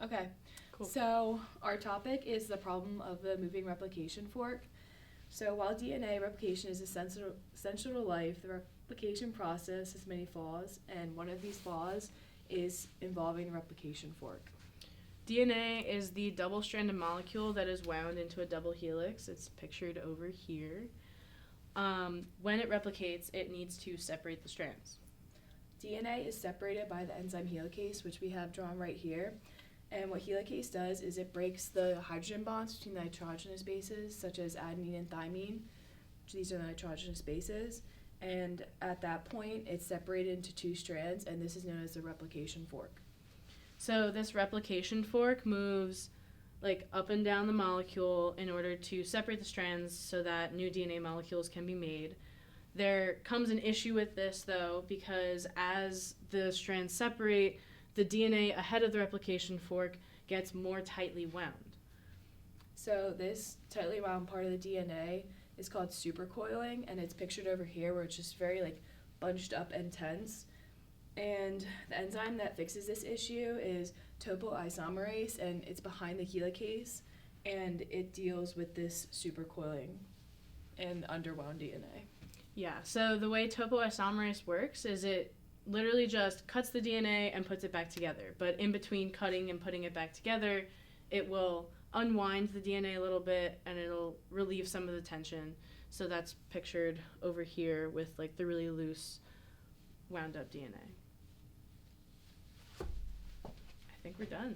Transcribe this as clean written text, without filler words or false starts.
Okay. Cool. So our topic is the problem of the moving replication fork. So while DNA replication is essential to life, the replication process has many flaws, and one of these flaws is involving the replication fork. DNA is the double-stranded molecule that is wound into a double helix. It's pictured over here. When it replicates, it needs to separate the strands. DNA is separated by the enzyme helicase, which we have drawn right here. And what helicase does is it breaks the hydrogen bonds between the nitrogenous bases, such as adenine and thymine. These are the nitrogenous bases. And at that point, it's separated into two strands, and this is known as the replication fork. So this replication fork moves like up and down the molecule in order to separate the strands so that new DNA molecules can be made. There comes an issue with this, though, because as the strands separate, the DNA ahead of the replication fork gets more tightly wound. So this tightly wound part of the DNA is called supercoiling, and it's pictured over here where it's just very bunched up and tense. And the enzyme that fixes this issue is topoisomerase, and it's behind the helicase, and it deals with this supercoiling and underwound DNA. Yeah, so the way topoisomerase works is it literally just cuts the DNA and puts it back together. But in between cutting and putting it back together, it will unwind the DNA a little bit and it'll relieve some of the tension. So that's pictured over here with the really loose wound up DNA. I think we're done.